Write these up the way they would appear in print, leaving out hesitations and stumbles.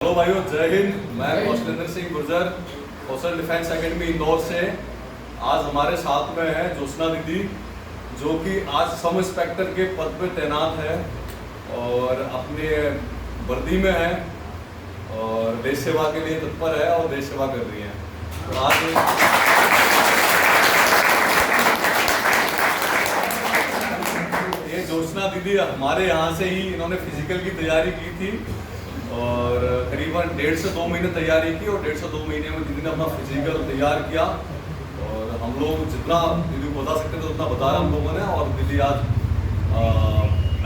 Hello भाइयों, जय हिंद। मैं कौशलेंद्र सिंह गुर्जर, कौशल डिफेंस एकेडमी इंदौर से। आज हमारे साथ में है ज्योत्सना दीदी, जो कि आज सब इंस्पेक्टर के पद पे तैनात है और अपने वर्दी में है और देश सेवा के लिए तत्पर है और देश सेवा कर रही है। तो आज ये ज्योत्सना दीदी हमारे यहाँ से ही इन्होंने फिजिकल की तैयारी की थी और करीबन 1.5 से 2 महीने तैयारी की और 1.5 से 2 महीने में दीदी ने अपना फिजिकल तैयार किया और हम लोग जितना दीदी को बता सकते थे उतना बताया हम लोगों ने। और दीदी आज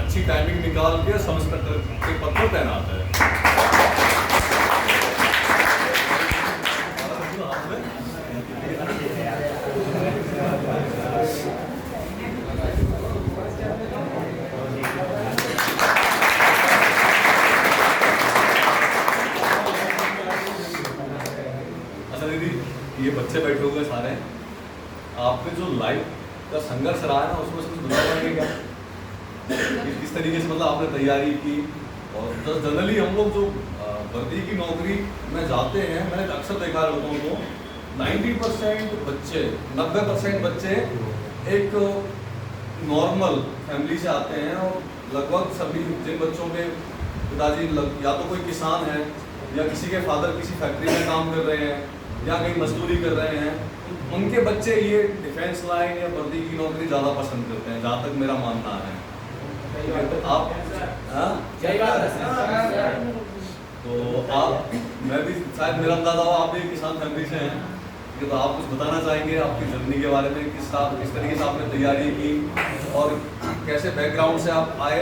अच्छी टाइमिंग निकाल के सब इंस्पेक्टर के पद पर तैनात है। दीदी, ये बच्चे बैठे हुए सारे, आपने जो लाइफ का संघर्ष रहा है ना, उसमें से कुछ बता पाएंगे क्या? किस तरीके से मतलब आपने तैयारी की? और जनरली हम लोग जो वर्दी की नौकरी में जाते हैं, मैंने अक्सर देखा लोगों को 90% बच्चे 90% बच्चे एक नॉर्मल फैमिली से आते हैं और लगभग सभी जिन बच्चों के पिताजी या तो कोई किसान है या किसी के फादर किसी फैक्ट्री में काम कर रहे हैं या कहीं मजदूरी कर रहे हैं, उनके बच्चे ये डिफेंस लाइन या वर्दी की नौकरी ज़्यादा पसंद करते हैं, जहाँ तक मेरा मानना है। आप तो आप मैं भी शायद मेरा अंदाजा हो आप भी किसान फैमिली से हैं, तो आप कुछ बताना चाहेंगे आपकी जर्नी के बारे में, किस तरीके से आपने तैयारी की और कैसे बैकग्राउंड से आप आए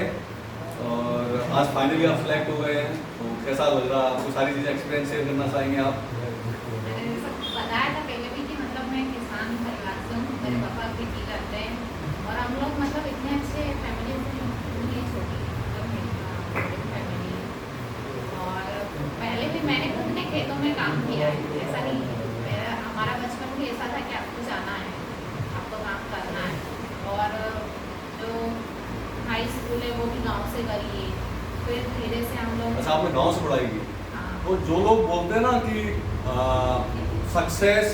और आज फाइनली आप सिलेक्ट हो गए हैं, तो कैसा लग रहा है आपको? सारी चीज़ें एक्सपीरियंस शेयर करना चाहेंगे आप? बताया था पहले भी कि मतलब मैं किसान परिवार से हूँ, मेरे पापा खेती करते हैं और हम लोग मतलब इतने अच्छे फैमिली से नहीं, छोटी मतलब फैमिली। और पहले भी मैंने खुद ने खेतों में काम किया है, ऐसा नहीं हमारा बचपन भी ऐसा था कि आपको जाना है, आपको काम करना है। और जो हाई स्कूल है वो भी गाँव से करिए, फिर धीरे से हम लोग। अच्छा, आपने गाँव से पढ़ाई की? तो जो लोग बोलते हैं ना कि सक्सेस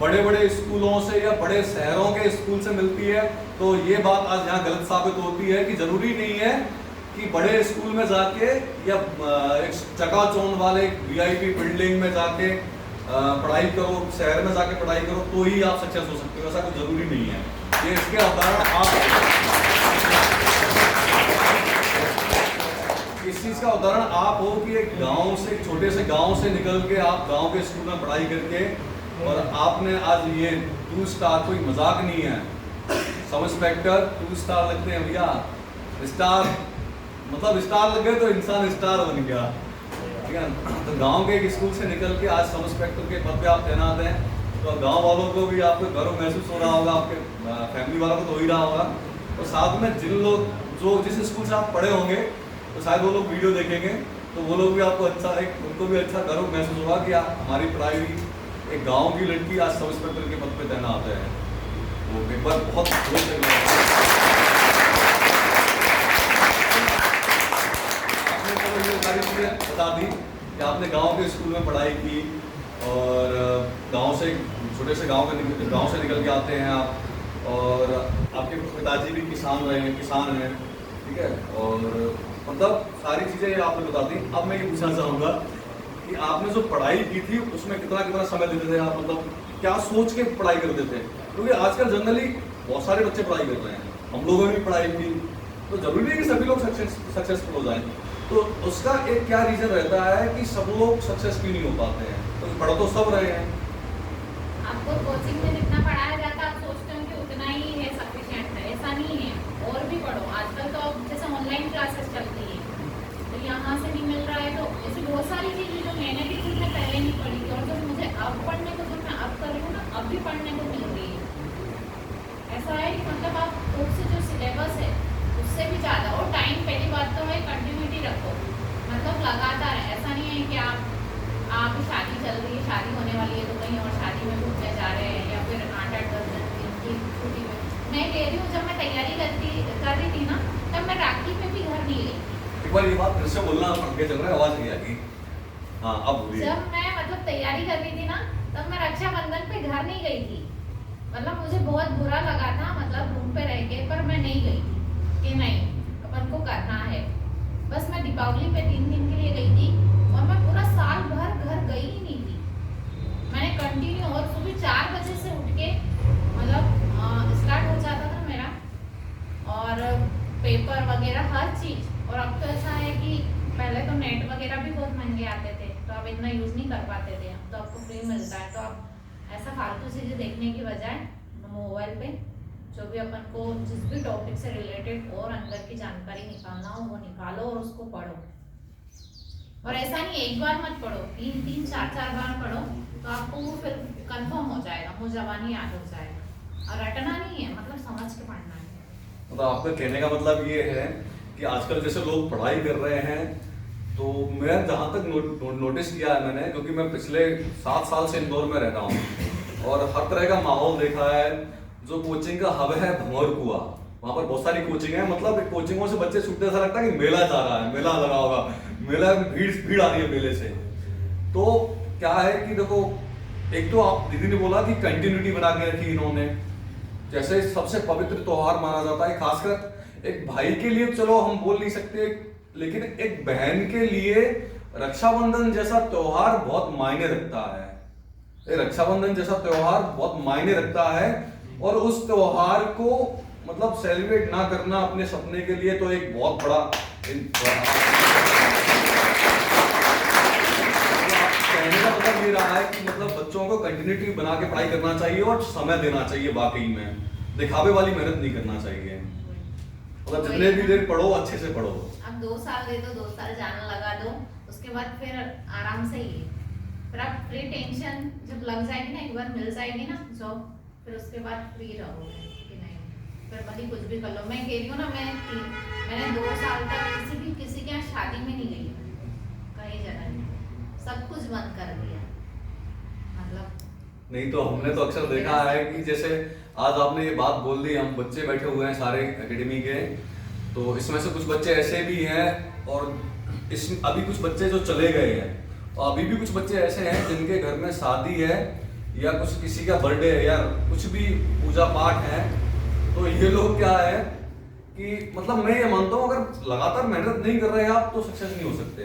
बड़े बड़े स्कूलों से या बड़े शहरों के स्कूल से मिलती है, तो ये बात आज यहाँ गलत साबित होती है कि जरूरी नहीं है कि बड़े स्कूल में जाके या एक चकाचौंध वाले VIP बिल्डिंग में जाके पढ़ाई करो, शहर में जाके पढ़ाई करो तो ही आप सक्सेस हो सकते हो। ऐसा कुछ जरूरी नहीं है। ये इसके उदाहरण इस चीज़ का उदाहरण आप हो कि एक गांव से, छोटे से गांव से निकल के आप गांव के स्कूल में पढ़ाई करके और आपने आज ये 2 स्टार, कोई मजाक नहीं है, सब इंस्पेक्टर 2 स्टार लगते हैं भैया। स्टार मतलब स्टार लग गए तो इंसान स्टार बन गया, ठीक है। तो गांव के एक स्कूल से निकल के आज सब इंस्पेक्टर के पद पे आप तैनात हैं, तो गाँव वालों को भी आपको गर्व महसूस हो रहा होगा, आपके फैमिली वालों को तो हो ही रहा होगा। तो साथ में जिन लोग जो जिस स्कूल से आप पढ़े होंगे, तो शायद वो लोग वीडियो देखेंगे तो वो लोग भी आपको उनको भी अच्छा गर्व महसूस होगा कि हमारी पढ़ाई एक गांव की लड़की आज सब इंस्पेक्टर के पद पे तैनात है। वो एक बार बहुत आपने तो ये सारी चीज़ें बता दी कि आपने गांव के स्कूल में पढ़ाई की और गांव से, छोटे से गांव से निकल के आते हैं आप, और आपके पिताजी भी किसान हैं, ठीक है। और मतलब सारी चीज़ें आपने बता दी। अब मैं ये पूछना चाहूँगा कि आपने जो पढ़ाई की थी उसमें कितना समय देते थे आप, मतलब क्या सोच के पढ़ाई करते थे? क्योंकि आजकल जनरली बहुत सारे बच्चे पढ़ाई कर रहे हैं, हम लोगों ने भी पढ़ाई की, तो जरूरी है कि सभी लोग सक्सेसफुल हो जाएं। तो उसका एक क्या रीज़न रहता है कि सब लोग सक्सेस क्यों नहीं हो पाते हैं? तो पढ़ तो सब रहे हैं। आपको कोचिंग में जितना पढ़ाया जाता है आप सोचते हैं कि उतना ही है, सफिशिएंट है, ऐसा नहीं है, और भी पढ़ो। आजकल तो जैसे ऑनलाइन क्लासेस चलती है, तो यहाँ से नहीं मिल रहा है, तो ऐसी बहुत सारी चीज़ें जो मैंने भी चीज़ें पहले नहीं पढ़ी थी और जो मुझे अब पढ़ने को, जो मैं अब कर रही हूँ ना, अब भी पढ़ने को मिल रही है। ऐसा है कि मतलब आप बुक से जो सिलेबस है उससे भी ज़्यादा, और टाइम, पहली बात तो है कंटिन्यूटी रखो, मतलब लगातार। ऐसा नहीं है कि आप शादी चल रही है, शादी होने वाली है तो कहीं और शादी में घूमने जा रहे हैं, या फिर 8-10 दिन की छुट्टी में। मैं कह रही हूँ जब मैं तैयारी कर रही थी ना, तब मैं राखी में भी घर नहीं गई। एक बार ये बात फिर से बोलना, आगे चल रहा है, आवाज़ नहीं आ रही। हाँ अब बोलिए। जब मैं मतलब तैयारी कर रही थी ना, तब मैं रक्षाबंधन पे घर नहीं गई थी। मतलब मुझे बहुत बुरा लगा था, मतलब रूम पे रह के, पर मैं नहीं गई थी कि नहीं अपन को करना है। बस मैं दीपावली पे 3 दिन के लिए गई थी और मैं पूरा साल भर घर गई ही नहीं थी। मैंने कंटिन्यू, और सुबह 4 बजे से उठ के मतलब स्टार्ट हो जाता था मेरा, और पेपर वगैरह हर चीज़। और अब तो ऐसा है कि पहले तो नेट वगैरह भी बहुत महंगे आते थे, तो आप इतना यूज़ नहीं कर पाते थे। अब तो आपको फ्री मिलता है, तो आप ऐसा फालतू चीज़ें देखने की बजाय मोबाइल पे जो भी अपन को जिस भी टॉपिक से रिलेटेड और अंदर की जानकारी निकालना हो वो निकालो और उसको पढ़ो। और ऐसा नहीं एक बार मत पढ़ो, 3-3, 4-4 बार पढ़ो, तो आपको वो फिर कंफर्म हो जाएगा, मुँह जबानी याद हो जाएगा। और रटना नहीं है, मतलब समझ के पढ़ना है। मतलब आपका कहने का मतलब ये है कि आजकल जैसे लोग पढ़ाई कर रहे हैं, तो मैं जहाँ तक नोटिस किया है मैंने, क्योंकि मैं पिछले 7 साल से इंदौर में रह रहा हूँ और हर तरह का माहौल देखा है। जो कोचिंग का हब है भंवर कुआ, वहाँ पर बहुत सारी कोचिंग है। मतलब कोचिंगों से बच्चे छूटते ऐसा लगता है कि मेला जा रहा है, मेला लगा होगा, मेला भीड़ आ रही है मेले से। तो क्या है कि देखो, एक तो आप दीदी ने बोला कि कंटिन्यूटी बना के रखी इन्होंने, जैसे सबसे पवित्र त्योहार माना जाता है, खासकर एक भाई के लिए चलो हम बोल नहीं सकते, लेकिन एक बहन के लिए रक्षाबंधन जैसा त्योहार बहुत मायने रखता है। रक्षाबंधन जैसा त्योहार बहुत मायने रखता है, और उस त्योहार को मतलब सेलिब्रेट ना करना अपने सपने के लिए तो एक बहुत बड़ा कहने का मतलब ये रहा है कि मतलब बच्चों को कंटिन्यूटी बना के पढ़ाई करना चाहिए और समय देना चाहिए। वाकई में दिखावे वाली मेहनत नहीं करना चाहिए। मतलब जितने भी देर पढ़ो अच्छे से पढ़ो। अब 2 साल दे दो, 2 साल जाना लगा दो, उसके बाद फिर आराम से ही फिर आप फ्री टेंशन जब लग जाएगी ना, एक बार मिल जाएगी ना जॉब, फिर उसके बाद फ्री रहोगे कि नहीं, फिर भले कुछ भी कर लो। मैं कह रही हूँ ना, मैंने 2 साल तक किसी के यहाँ शादी में नहीं गई, कहीं जगह नहीं, सब कुछ बंद कर दिया। मतलब नहीं तो हमने तो अक्सर देखा है कि जैसे आज आपने ये बात बोल दी, हम बच्चे बैठे हुए हैं सारे एकेडमी के, तो इसमें से कुछ बच्चे ऐसे भी हैं और अभी कुछ बच्चे जो चले गए हैं, और अभी भी कुछ बच्चे ऐसे हैं जिनके घर में शादी है या कुछ किसी का बर्थडे है या कुछ भी पूजा पाठ है। तो ये लोग क्या है कि मतलब मैं ये मानता हूँ, अगर लगातार मेहनत नहीं कर रहे हैं आप तो सक्सेस नहीं हो सकते।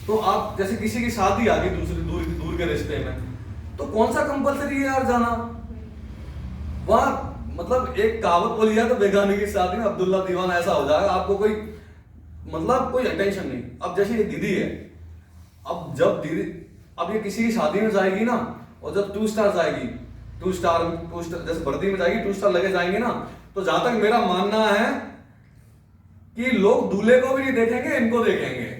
तो आप जैसे किसी की शादी आ गई दूर के रिश्ते में, तो कौन सा कंपलसरी है यार जाना वहां। मतलब एक कहावत बोली है तो बेगाने की शादी में अब्दुल्ला दीवाना ऐसा हो जाएगा, आपको कोई मतलब कोई अटेंशन नहीं। अब जैसे ये दीदी है, अब जब दीदी अब ये किसी की शादी में जाएगी ना, और जब 2 स्टार जाएगी, 2 स्टार जैसे वर्दी में जाएगी 2 स्टार लगे जाएंगे ना, तो जहां तक मेरा मानना है कि लोग दूल्हे को भी नहीं देखेंगे, इनको देखेंगे।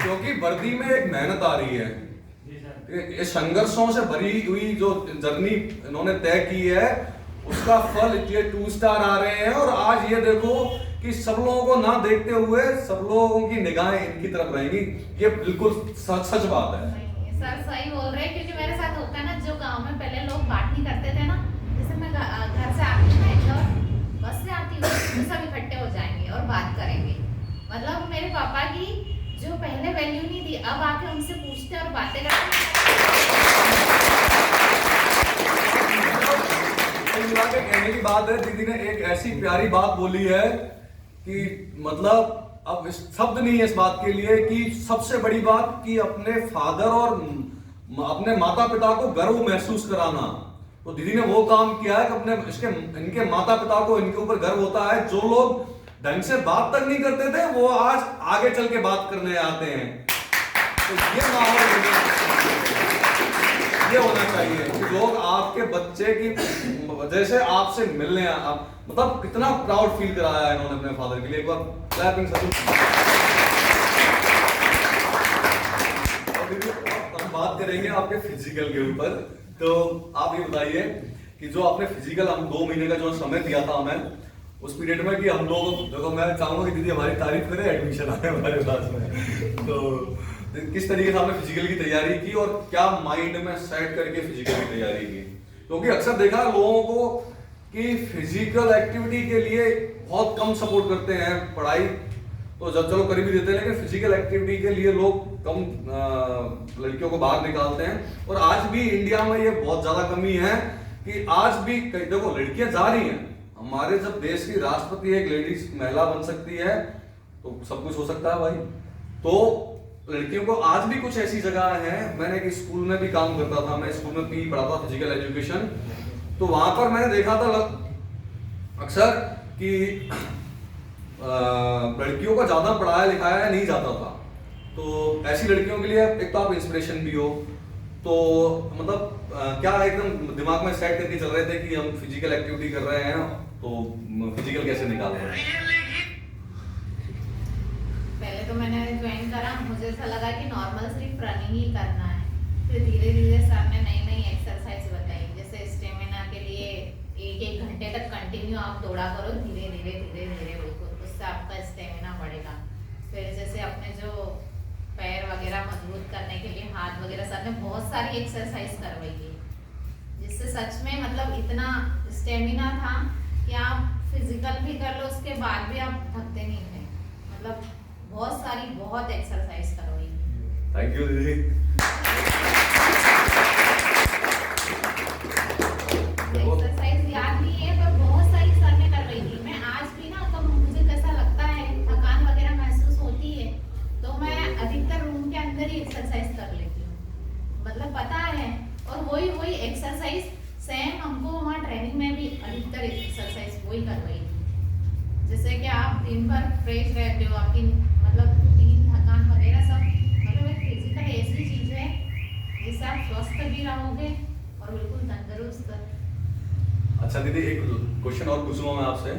क्योंकि वर्दी में एक मेहनत आ रही है, ये संघर्षों से भरी हुई जो जर्नी इन्होंने तय की है, उसका फल ये 2 स्टार आ रहे हैं। और आज ये देखो कि सब लोगों को ना देखते हुए सब लोगों की निगाहें इनकी तरफ रहेंगी। ये बिल्कुल सच बात है। सर सही बोल रहे हैं, क्योंकि मेरे साथ होता है ना, जो गांव में पहले लोग बात नहीं करते थे ना, जैसे मैं घर से आती हूँ ना, इंदौर बस से आती हूँ, तो सब इकट्ठे हो जाएंगे और बात करेंगे। मतलब मेरे पापा की जो पहले वैल्यू नहीं थी, अब आके उनसे पूछते और बातें करते। कहने की बात है, दीदी ने एक ऐसी प्यारी बात बोली है कि मतलब अब शब्द नहीं है इस बात के लिए कि सबसे बड़ी बात कि अपने फादर और अपने माता पिता को गर्व महसूस कराना। तो दीदी ने वो काम किया है कि अपने इनके माता पिता को इनके ऊपर गर्व होता है। जो लोग ढंग से बात तक नहीं करते थे, वो आज आगे चल के बात करने आते हैं। तो ये माहौल ये होना चाहिए कि लोग आपके बच्चे की वजह से आपसे मिलने आप मतलब कितना प्राउड फील कराया है इन्होंने अपने फादर के लिए। एक बार क्लैपिंग सभी। हम बात करेंगे आपके फिजिकल के ऊपर। तो आप ये बताइए कि जो आपने फिजिकल हम 2 महीने का जो समय दिया था हमें, उस पीरियड में कि हम लोग देखो, मैं चाहूंगा कि दीदी हमारी तारीफ करे, एडमिशन आए हमारे पास में। तो किस तरीके से आपने फिजिकल की तैयारी की और क्या माइंड में सेट करके फिजिकल की तैयारी की? क्योंकि अक्सर देखा लोगों को कि फिजिकल एक्टिविटी के लिए बहुत कम सपोर्ट करते हैं पढ़ाई तो जब चलो कर भी देते हैं, लेकिन फिजिकल एक्टिविटी के लिए लोग कम लड़कियों को बाहर निकालते हैं। और आज भी इंडिया में ये बहुत ज्यादा कमी है कि आज भी देखो लड़कियां जा रही हैं, हमारे जब देश की राष्ट्रपति एक लेडीज महिला बन सकती है तो सब कुछ हो सकता है भाई। तो लड़कियों को आज भी कुछ ऐसी जगह है, मैंने एक स्कूल में भी काम करता था, मैं स्कूल में पी पढ़ाता फिजिकल एजुकेशन, तो वहां पर मैंने देखा था अक्सर कि लड़कियों का ज्यादा पढ़ाया लिखाया नहीं जाता था। तो ऐसी लड़कियों के लिए एक तो आप इंस्पिरेशन भी हो, तो मतलब क्या एकदम दिमाग में सेट करके चल रहे थे कि हम फिजिकल एक्टिविटी कर रहे हैं तो फिजिकल कैसे निकाल रहे हैं? पहले तो मैंने ज्वाइन करा, मुझे ऐसा लगा कि नॉर्मल सिर्फ रनिंग ही करना है। फिर धीरे धीरे सर ने नई नई एक्सरसाइज बताई, जैसे स्टेमिना के लिए 1-1 घंटे तक कंटिन्यू आप दौड़ा करो, धीरे धीरे बिल्कुल, उससे आपका स्टेमिना बढ़ेगा। फिर जैसे अपने जो पैर वगैरह मजबूत करने के लिए हाथ वगैरह, सर ने बहुत सारी एक्सरसाइज करवाई है, जिससे सच में मतलब इतना स्टेमिना था कि आप फिजिकल भी कर लो उसके बाद भी आप थकते नहीं थे। मतलब बहुत एक्सरसाइज करवाई। थैंक यू दीदी। एक्सरसाइज याद नहीं है पर बहुत सारी सर ने करवाई थी। मैं आज भी ना तो मुझे कैसा लगता है, थकान वगैरह महसूस होती है तो मैं अधिकतर रूम के अंदर ही एक्सरसाइज कर लेती हूँ, मतलब पता है। और वही एक्सरसाइज सेम हमको वहाँ ट्रेनिंग में भी अधिकतर एक्सरसाइज वही करवाई थी। जैसे कि आप दिन भर फ्रेश रहते हो, आपकी मतलब नींद थकान वगैरह सब, मतलब एक फिजिकल ऐसी चीज है जिससे आप स्वस्थ भी रहोगे और बिल्कुल तंदुरुस्त। अच्छा दीदी, एक क्वेश्चन और पूछूंगा मैं आपसे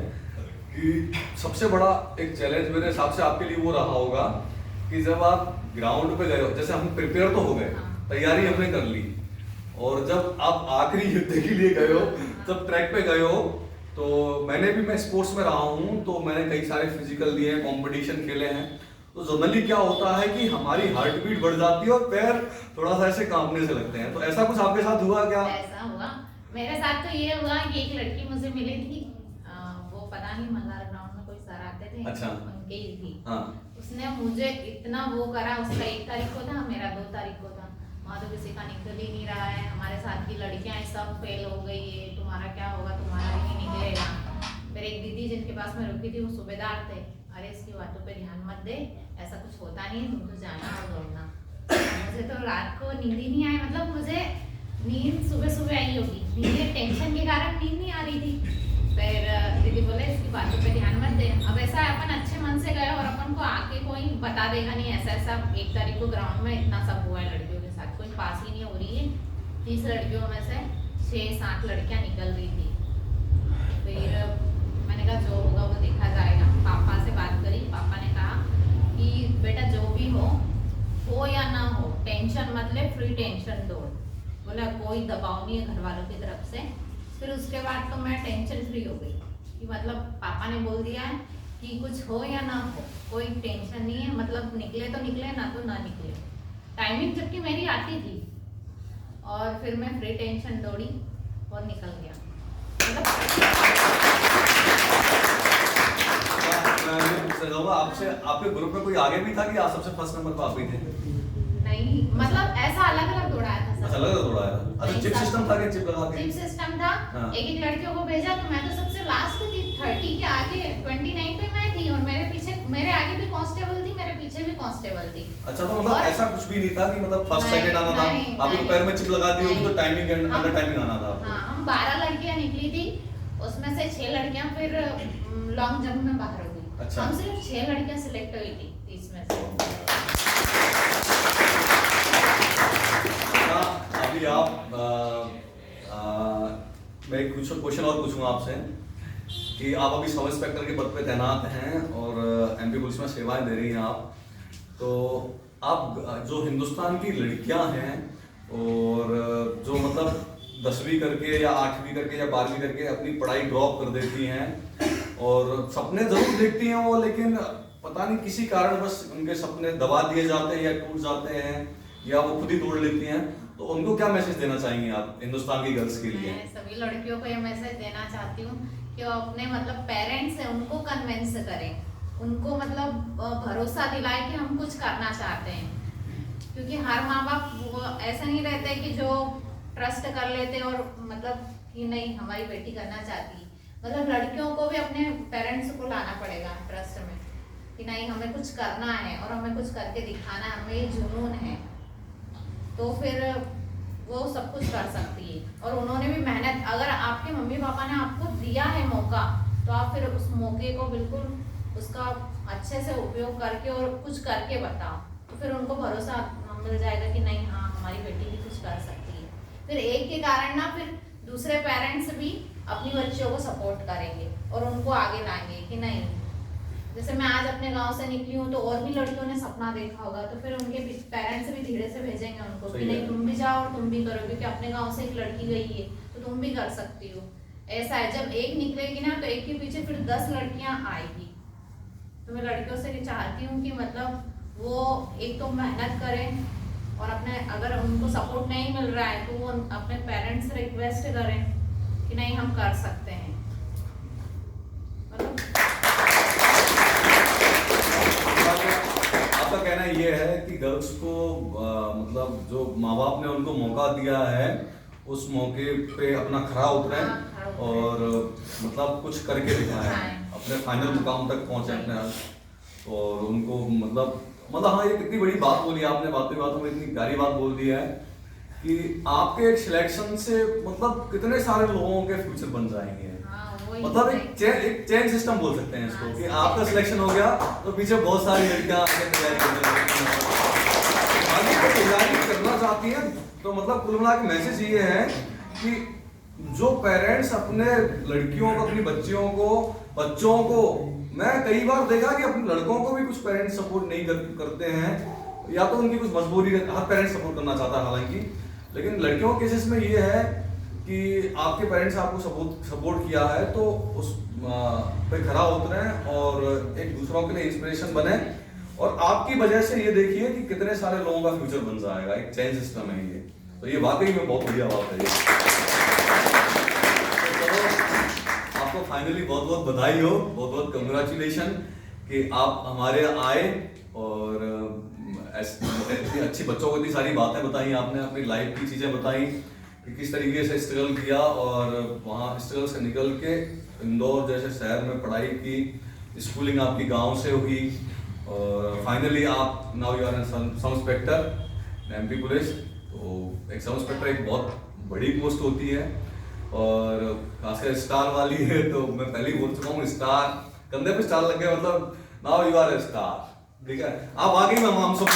कि सबसे बड़ा एक चैलेंज मेरे हिसाब से आपके लिए वो रहा होगा कि जब आप ग्राउंड पे गए हो, जैसे हम प्रिपेयर तो हो गए, तैयारी हमने कर ली, और जब आप आखिरी युद्ध के लिए गए हो, जब ट्रैक पे गए हो, तो मैं स्पोर्ट्स में रहा हूँ, तो मैंने कई सारे फिजिकल दिए हैं, कंपटीशन खेले हैं, तो जनरली क्या होता है कि हमारी हार्ट बीट बढ़ जाती है और पैर थोड़ा सा ऐसे कांपने से लगते हैं। तो ऐसा कुछ आपके साथ हुआ क्या? ऐसा हुआ मेरे साथ, तो ये हुआ कि एक लड़की मुझे मिली थी, वो पता नहीं मल्हार ग्राउंड में कोई सर आते थे, अच्छा, उनके ही थी। हाँ। उसने मुझे इतना वो करा, उसका 1 तारीख को था, मेरा 2 तारीख को था। वहाँ तो किसी का निकल ही नहीं रहा है, हमारे साथ की लड़कियां सब फेल हो गई है, तुम्हारा क्या होगा, तुम्हारा भी नहीं निकलेगा। फिर एक दीदी जिनके पास मैं रुकी थी वो सूबेदार थे, अरे इसकी बातों पे ध्यान मत दे, ऐसा कुछ होता नहीं, तुम तो जाना और दौड़ना। मुझे तो रात को नींद ही नहीं आई, मतलब मुझे नींद सुबह आई होगी, नींद टेंशन के कारण नींद नहीं आ रही थी। फिर दीदी बोले इसकी बातों पे ध्यान मत दे। अब ऐसा अपन अच्छे मन से गए और अपन को आके कोई बता देगा नहीं ऐसा 1 तारीख को ग्राउंड में इतना सब हुआ है लड़कियों के साथ, कोई पास ही नहीं हो रही है। 30 लड़कियों में से 6-7 लड़कियां निकल रही थी। फिर मैंने कहा जो होगा वो देखा जाएगा। पापा से बात करी, पापा ने कहा कि बेटा जो भी हो या ना हो, टेंशन मत ले, फ्री टेंशन दौड़। बोला कोई दबाव नहीं है घर वालों की तरफ से। फिर उसके बाद तो मैं टेंशन फ्री हो गई कि मतलब पापा ने बोल दिया है कि कुछ हो या ना हो कोई टेंशन नहीं है, मतलब निकले तो निकले, ना तो ना निकले। टाइमिंग जबकि मेरी आती थी और फिर मैं फ्री टेंशन दौड़ी और निकल गया। मतलब आपसे आपके ग्रुप में कोई आगे भी था कि आप सबसे फर्स्ट नंबर पर आप ही थे? नहीं, मतलब ऐसा अलग-अलग दौड़ाया था। अच्छा, अलग-अलग दौड़ाया था। अच्छा, चिप सिस्टम था कि चिप लगा के? चिप सिस्टम था। हाँ। एक लड़कियों को भेजा तो मैं तो सबसे लास्ट थी, 30 के आगे, 29 पे मैं थी और मेरे आगे भी कांस्टेबल थी, मेरे पीछे भी कांस्टेबल थी। अच्छा, तो मतलब ऐसा कुछ भी नहीं था कि मतलब फर्स्ट सेकंड आना था, आपको पैर में चिप लगा दी होगी तो टाइमिंग अंडर टाइमिंग आना था। हां, हम 12 लड़कियां निकली थी, उसमें से 6 लड़कियां फिर लॉन्ग जंप में बाहर हो गई। अच्छा। हम सिर्फ 6 लड़कियां सिलेक्ट हुई थी 30 में से। अभी आप मैं कुछ क्वेश्चन और पूछूंगा आपसे कि आप अभी सब इंस्पेक्टर के पद पे तैनात हैं और एमपी पुलिस में सेवाएं दे रही हैं आप, तो आप जो हिंदुस्तान की लड़कियां हैं और जो मतलब 10वीं करके या 8वीं करके या 12वीं करके अपनी पढ़ाई ड्रॉप कर देती हैं और सपने जरूर देखती हैं वो, लेकिन पता नहीं किसी कारण बस उनके सपने दबा दिए जाते हैं या टूट जाते हैं या वो खुद ही तोड़ लेती हैं, तो उनको क्या मैसेज देना चाहेंगे आप हिंदुस्तान की गर्ल्स के लिए? मैं सभी लड़कियों को ये मैसेज देना चाहती हूँ कि वो अपने मतलब पेरेंट्स हैं उनको कन्विंस करें, उनको मतलब भरोसा दिलाए कि हम कुछ करना चाहते हैं। क्योंकि हर माँ बाप वो ऐसा नहीं रहते कि जो ट्रस्ट कर लेते और मतलब कि नहीं हमारी बेटी करना चाहती, मतलब लड़कियों को भी अपने पेरेंट्स को लाना पड़ेगा ट्रस्ट में कि नहीं हमें कुछ करना है और हमें कुछ करके दिखाना है, हमें ये जुनून है, तो फिर वो सब कुछ कर सकती है। और उन्होंने भी मेहनत, अगर आपके मम्मी पापा ने आपको दिया है मौका तो आप फिर उस मौके को बिल्कुल उसका अच्छे से उपयोग करके और कुछ करके बताओ, तो फिर उनको भरोसा मिल जाएगा कि नहीं हाँ हमारी बेटी भी कुछ कर सकती है। फिर एक के कारण ना फिर दूसरे पेरेंट्स भी अपनी बच्चियों को सपोर्ट करेंगे और उनको आगे लाएंगे कि नहीं, जैसे मैं आज अपने गांव से निकली हूँ तो और भी लड़कियों ने सपना देखा होगा, तो फिर उनके पेरेंट्स भी धीरे से भेजेंगे उनको कि नहीं तुम भी जाओ और तुम भी करो, क्योंकि अपने गांव से एक लड़की गई है तो तुम भी कर सकती हो। ऐसा है, जब एक निकलेगी ना तो एक के पीछे फिर 10 लड़कियां आएगी। तो मैं लड़कियों से चाहती हूँ कि मतलब वो एक तो मेहनत करें और अपने, अगर उनको सपोर्ट नहीं मिल रहा है तो वो अपने पेरेंट्स से रिक्वेस्ट करें कि नहीं हम कर सकते हैं। आपका कहना ये है कि गर्ल्स को मतलब जो माँ बाप ने उनको मौका दिया है उस मौके पे अपना खरा उतरे और मतलब कुछ करके दिखाएं, अपने फाइनल मुकाम तक पहुंचे अपने आप। और उनको मतलब हाँ, ये कितनी बड़ी बात बोली आपने, बातों में इतनी प्यारी बात बोल दी है कि आपके सिलेक्शन से मतलब कितने सारे लोगों के फ्यूचर बन जाएंगे। मतलब एक चेन सिस्टम बोल सकते हैं इसको कि आपका सिलेक्शन हो गया तो पीछे बहुत सारी लड़कियां आगे तैयारी करना चाहती हैं। तो मतलब कुल मिला के मैसेज ये है कि जो पेरेंट्स अपने लड़कियों को, अपनी बच्चों को मैं कई बार देखा कि अपने लड़कों को भी कुछ पेरेंट्स सपोर्ट नहीं करते हैं, या तो उनकी कुछ मजबूरी, हर पेरेंट्स सपोर्ट करना चाहता है हालांकि, लेकिन लड़कियों के केसेस में ये है कि आपके पेरेंट्स आपको सपोर्ट किया है तो उस पे खरा उतरे और एक दूसरों के लिए इंस्पिरेशन बने। और आपकी वजह से ये देखिए कि कितने सारे लोगों का फ्यूचर बन जाएगा, एक चेन सिस्टम है ये। तो ये वाकई में बहुत बढ़िया बात है ये। तो आपको फाइनली बहुत बहुत बधाई हो, बहुत बहुत कंग्रेचुलेशन कि आप हमारे आए और इतनी अच्छी बच्चों को इतनी सारी बातें बताई आपने, अपनी लाइफ की चीज़ें बताई कि किस तरीके से स्ट्रगल किया और वहाँ स्ट्रगल से निकल के इंदौर जैसे शहर में पढ़ाई की, स्कूलिंग आपकी गांव से हुई और फाइनली आप now you are sub inspector MP police. तो एक सब इंस्पेक्टर एक बहुत बड़ी पोस्ट होती है और खासकर स्टार वाली है, तो मैं पहले ही बोल चुका हूँ स्टार कंधे पे स्टार लग गया, मतलब now you are a star, ठीक है। आप आगे में हम सब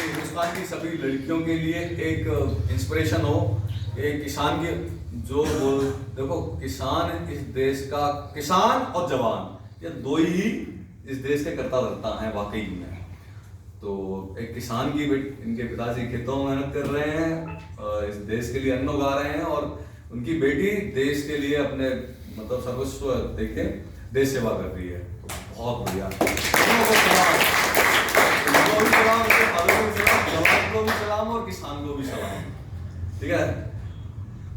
हिंदुस्तान की सभी लड़कियों के लिए एक इंस्पिरेशन हो। एक किसान की जो देखो, किसान इस देश का, किसान और जवान ये दो ही इस देश के कर्ता धर्ता हैं वाकई में। तो एक किसान की इनके पिताजी खेतों में मेहनत कर रहे हैं और इस देश के लिए अन्न उगा रहे हैं, और उनकी बेटी देश के लिए अपने मतलब सर्वस्व देके देश सेवा कर रही है। तो बहुत बढ़िया, जवान को भी सलाम और किसान को भी सलाम, ठीक है।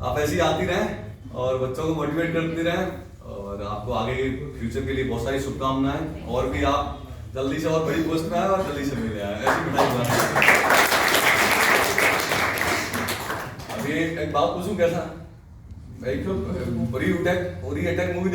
आप ऐसी आती रहें और बच्चों को मोटिवेट करती रहें और आपको आगे फ्यूचर के लिए बहुत सारी शुभकामनाएं, और भी आप जल्दी से और बड़ी पोस्ट में आए और जल्दी से मिले आए, ऐसी मिठाई। अभी एक बात पूछूं, कैसा एक पूरी अटैक मूवी